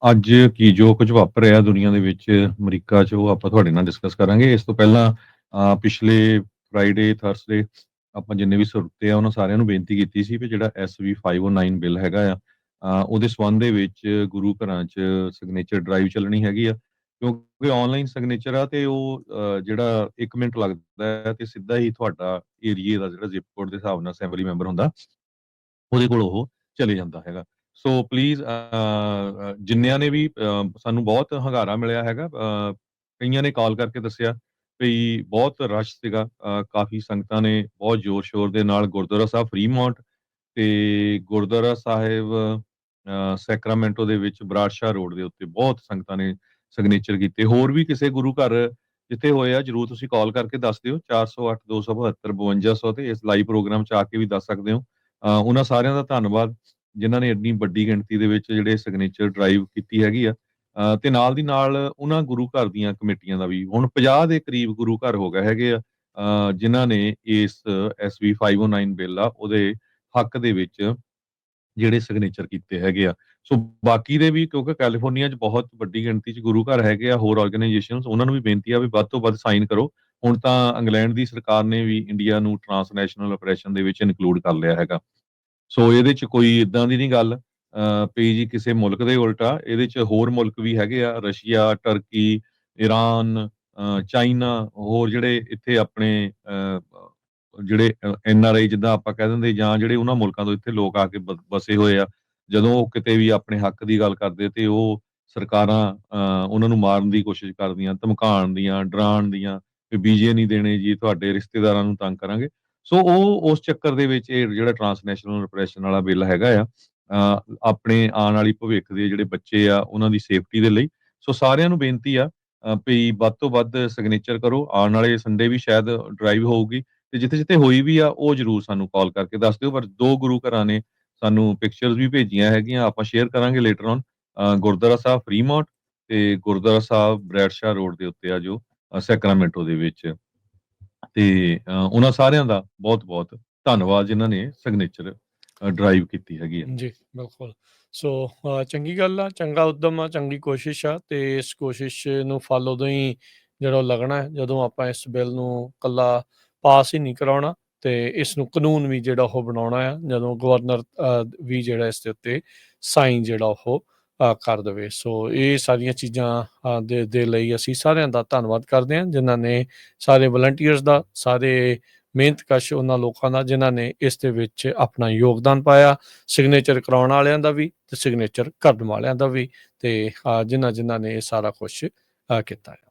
ਅੱਜ ਕੀ ਜੋ ਕੁਝ ਵਾਪਰ ਰਿਹਾ ਦੁਨੀਆ ਦੇ ਵਿੱਚ ਅਮਰੀਕਾ 'ਚ ਉਹ ਆਪਾਂ ਤੁਹਾਡੇ ਨਾਲ ਡਿਸਕਸ ਕਰਾਂਗੇ। ਇਸ ਤੋਂ ਪਹਿਲਾਂ ਪਿਛਲੇ ਫਰਾਈਡੇ, ਥਰਸਡੇ ਆਪਾਂ ਜਿੰਨੇ ਵੀ ਸਰੋਤੇ ਆ ਉਹਨਾਂ ਸਾਰਿਆਂ ਨੂੰ ਬੇਨਤੀ ਕੀਤੀ ਸੀ ਵੀ ਜਿਹੜਾ ਐਸਬੀ 509 ਬਿੱਲ ਹੈਗਾ ਆ ਉਹਦੇ ਸੰਬੰਧ ਦੇ ਵਿੱਚ ਗੁਰੂ ਘਰਾਂ 'ਚ ਸਿਗਨੇਚਰ ਡਰਾਈਵ ਚੱਲਣੀ ਹੈਗੀ ਆ। ਕਿਉਂਕਿ ਆਨਲਾਈਨ ਸਿਗਨੇਚਰ ਆ ਤੇ ਉਹ ਜਿਹੜਾ 1 ਮਿੰਟ ਲੱਗਦਾ ਹੈ ਤੇ ਸਿੱਧਾ ਹੀ ਤੁਹਾਡਾ ਏਰੀਏ ਦਾ ਜਿਹੜਾ ਜ਼ਿਪ ਕੋਡ ਦੇ ਹਿਸਾਬ ਨਾਲ ਅਸੈਂਬਲੀ ਮੈਂਬਰ ਹੁੰਦਾ ਉਹਦੇ ਕੋਲ ਉਹ ਚਲੇ ਜਾਂਦਾ ਹੈਗਾ। ਸੋ ਪਲੀਜ਼ ਜਿੰਨਿਆਂ ਨੇ ਵੀ ਸਾਨੂੰ ਬਹੁਤ ਹੁੰਗਾਰਾ ਮਿਲਿਆ ਹੈਗਾ ਕਈਆਂ ਨੇ ਕਾਲ ਕਰਕੇ ਦੱਸਿਆ ਵੀ ਬਹੁਤ ਰਸ਼ ਸੀਗਾ ਕਾਫੀ ਸੰਗਤਾਂ ਨੇ ਬਹੁਤ ਜ਼ੋਰ-ਸ਼ੋਰ ਦੇ ਨਾਲ ਗੁਰਦੁਆਰਾ ਸਾਹਿਬ ਫਰੀਮੌਂਟ ਤੇ ਗੁਰਦੁਆਰਾ ਸਾਹਿਬ ਸੈਕਰਾਮੈਂਟੋ ਦੇ ਵਿੱਚ ਬਰਾੜ ਸ਼ਾਹ ਰੋਡ ਦੇ ਉੱਤੇ ਬਹੁਤ ਸੰਗਤਾਂ ਨੇ ਸਿਗਨੇਚਰ ਕੀਤੇ। ਹੋਰ ਵੀ ਕਿਸੇ ਗੁਰੂ ਘਰ ਜਿੱਥੇ ਹੋਏ ਆ ਜ਼ਰੂਰ ਤੁਸੀਂ ਕਾਲ ਕਰਕੇ ਦੱਸ ਦਿਓ 408 272 5200 ਤੇ ਇਸ ਲਾਈਵ ਪ੍ਰੋਗਰਾਮ 'ਚ ਆ ਕੇ ਵੀ ਦੱਸ ਸਕਦੇ ਹੋ। ਉਹਨਾਂ ਸਾਰਿਆਂ ਦਾ ਧੰਨਵਾਦ ਜਿਨ੍ਹਾਂ ਨੇ ਇੰਨੀ ਵੱਡੀ ਗਿਣਤੀ ਦੇ ਵਿੱਚ ਜਿਹੜੇ ਸਿਗਨੇਚਰ ਡਰਾਈਵ ਕੀਤੀ ਹੈਗੀ ਆ ਤੇ ਨਾਲ ਦੀ ਨਾਲ ਉਹਨਾਂ ਗੁਰੂ ਘਰ ਦੀਆਂ ਕਮੇਟੀਆਂ ਦਾ ਵੀ ਹੁਣ 50 ਦੇ ਕਰੀਬ ਗੁਰੂ ਘਰ ਹੋ ਗਏ ਹੈਗੇ ਆ ਜਿਨ੍ਹਾਂ ਨੇ ਇਸ ਐਸਬੀ 509 ਬਿੱਲ ਆ ਉਹਦੇ ਹੱਕ ਦੇ ਵਿੱਚ ਜਿਹੜੇ ਸਿਗਨੇਚਰ ਕੀਤੇ ਹੈਗੇ ਆ। ਸੋ ਬਾਕੀ ਦੇ ਵੀ ਕਿਉਂਕਿ ਕੈਲੀਫੋਰਨੀਆ 'ਚ ਬਹੁਤ ਵੱਡੀ ਗਿਣਤੀ 'ਚ ਗੁਰੂ ਘਰ ਹੈਗੇ ਆ ਹੋਰ ਆਰਗੇਨਾਈਜੇਸ਼ਨਸ ਉਹਨਾਂ ਨੂੰ ਵੀ ਬੇਨਤੀ ਆ ਵੀ ਵੱਧ ਤੋਂ ਵੱਧ ਸਾਈਨ ਕਰੋ। ਹੁਣ ਤਾਂ ਇੰਗਲੈਂਡ ਦੀ ਸਰਕਾਰ ਨੇ ਵੀ ਇੰਡੀਆ ਨੂੰ ਟਰਾਂਸਨੈਸ਼ਨਲ ਆਪਰੇਸ਼ਨ ਦੇ ਵਿੱਚ ਇਨਕਲੂਡ ਕਰ ਲਿਆ ਹੈਗਾ। ਸੋ ਇਹਦੇ 'ਚ ਕੋਈ ਏਦਾਂ ਦੀ ਨਹੀਂ ਗੱਲ ਵੀ ਜੀ ਕਿਸੇ ਮੁਲਕ ਦੇ ਉਲਟ ਆ, ਇਹਦੇ 'ਚ ਹੋਰ ਮੁਲਕ ਵੀ ਹੈਗੇ ਆ ਰਸ਼ੀਆ, ਟਰਕੀ, ਈਰਾਨ, ਚਾਈਨਾ ਹੋਰ ਜਿਹੜੇ ਇੱਥੇ ਆਪਣੇ ਜਿਹੜੇ ਐਨਆਰਆਈ ਜਿੱਦਾਂ ਆਪਾਂ ਕਹਿ ਦਿੰਦੇ ਜਾਂ ਜਿਹੜੇ ਉਹਨਾਂ ਮੁਲਕਾਂ ਤੋਂ ਇੱਥੇ ਲੋਕ ਆ ਕੇ ਵਸੇ ਹੋਏ ਆ, ਜਦੋਂ ਉਹ ਕਿਤੇ ਵੀ ਆਪਣੇ ਹੱਕ ਦੀ ਗੱਲ ਕਰਦੇ ਤੇ ਉਹ ਸਰਕਾਰਾਂ ਉਹਨਾਂ ਨੂੰ ਮਾਰਨ ਦੀ ਕੋਸ਼ਿਸ਼ ਕਰਦੀਆਂ, ਧਮਕਾਉਣ ਦੀਆਂ, ਡਰਾਉਣ ਦੀਆਂ ਵੀ ਵੀਜ਼ੇ ਨਹੀਂ ਦੇਣੇ ਜੀ, ਤੁਹਾਡੇ ਰਿਸ਼ਤੇਦਾਰਾਂ ਨੂੰ ਤੰਗ ਕਰਾਂਗੇ। ਸੋ ਉਹ ਉਸ ਚੱਕਰ ਦੇ ਵਿੱਚ ਇਹ ਜਿਹੜਾ ਟਰਾਂਸਨੈਸ਼ਨਲ ਰਿਪਰੈਸ਼ਨ ਵਾਲਾ ਬਿੱਲ ਹੈਗਾ ਆ ਆਪਣੇ ਆਉਣ ਵਾਲੀ ਭਵਿੱਖ ਦੇ ਜਿਹੜੇ ਬੱਚੇ ਆ ਉਹਨਾਂ ਦੀ ਸੇਫਟੀ ਦੇ ਲਈ ਸੋ ਸਾਰਿਆਂ ਨੂੰ ਬੇਨਤੀ ਆ ਵੀ ਵੱਧ ਤੋਂ ਵੱਧ ਸਿਗਨੇਚਰ ਕਰੋ। ਆਉਣ ਵਾਲੇ ਸੰਡੇ ਵੀ ਸ਼ਾਇਦ ਡਰਾਈਵ ਹੋਊਗੀ ਤੇ ਜਿੱਥੇ-ਜਿੱਥੇ ਹੋਈ ਵੀ ਆ ਉਹ ਜ਼ਰੂਰ ਸਾਨੂੰ ਕਾਲ ਕਰਕੇ ਦੱਸ ਦਿਓ। ਪਰ 2 ਗੁਰੂ ਘਰਾਂ ਨੇ ਸਾਨੂੰ ਪਿਕਚਰਸ ਵੀ ਭੇਜੀਆਂ ਹੈਗੀਆਂ ਆਪਾਂ ਸ਼ੇਅਰ ਕਰਾਂਗੇ later on Gurdwara Sahib Fremont ਤੇ ਗੁਰਦੁਆਰਾ ਸਾਹਿਬ ਬਰੈਡ ਸ਼ਾਹ ਰੋਡ ਦੇ ਉੱਤੇ ਆ ਜੋ ਸੈਕਰਾਮੈਂਟੋ ਦੇ ਵਿੱਚ ਤੇ ਉਹਨਾਂ ਸਾਰਿਆਂ ਦਾ ਬਹੁਤ-ਬਹੁਤ ਧੰਨਵਾਦ ਜਿਨ੍ਹਾਂ ਨੇ ਸਿਗਨੇਚਰ ਡਰਾਈਵ ਕੀਤੀ ਹੈਗੀ ਆ। ਜੀ, ਬਿਲਕੁਲ। ਸੋ ਚੰਗੀ ਗੱਲ ਆ, ਚੰਗਾ ਉੱਦਮ ਆ, ਚੰਗੀ ਕੋਸ਼ਿਸ਼ ਆ ਤੇ ਇਸ ਕੋਸ਼ਿਸ਼ ਨੂੰ ਫਲ ਉਦੋਂ ਹੀ ਜਿਹੜਾ ਲੱਗਣਾ ਹੈ ਜਦੋਂ ਆਪਾਂ ਇਸ ਬਿੱਲ ਨੂੰ ਇਕੱਲਾ ਪਾਸ ਹੀ ਨਹੀਂ ਕਰਾਉਣਾ ਤੇ ਇਸ ਨੂੰ ਕਾਨੂੰਨ ਵੀ ਜਿਹੜਾ ਉਹ ਬਣਾਉਣਾ ਆ ਜਦੋਂ ਗਵਰਨਰ ਵੀ ਜਿਹੜਾ ਇਸ ਦੇ ਉੱਤੇ ਸਾਈਨ ਜਿਹੜਾ ਉਹ ਕਰ ਦੇਵੇ। ਸੋ ਇਹ ਸਾਰੀਆਂ ਚੀਜ਼ਾਂ ਦੇ ਲਈ ਅਸੀਂ ਸਾਰਿਆਂ ਦਾ ਧੰਨਵਾਦ ਕਰਦੇ ਹਾਂ ਜਿਨ੍ਹਾਂ ਨੇ ਸਾਰੇ ਵਲੰਟੀਅਰਸ ਦਾ, ਸਾਰੇ ਮਿਹਨਤਕਸ਼ ਉਹਨਾਂ ਲੋਕਾਂ ਦਾ ਜਿਨ੍ਹਾਂ ਨੇ ਇਸ ਦੇ ਵਿੱਚ ਆਪਣਾ ਯੋਗਦਾਨ ਪਾਇਆ, ਸਿਗਨੇਚਰ ਕਰਾਉਣ ਵਾਲਿਆਂ ਦਾ ਵੀ ਤੇ ਸਿਗਨੇਚਰ ਕਰਨ ਵਾਲਿਆਂ ਦਾ ਵੀ ਤੇ ਜਿਨ੍ਹਾਂ ਨੇ ਇਹ ਸਾਰਾ ਕੁਛ ਕੀਤਾ ਹੈ।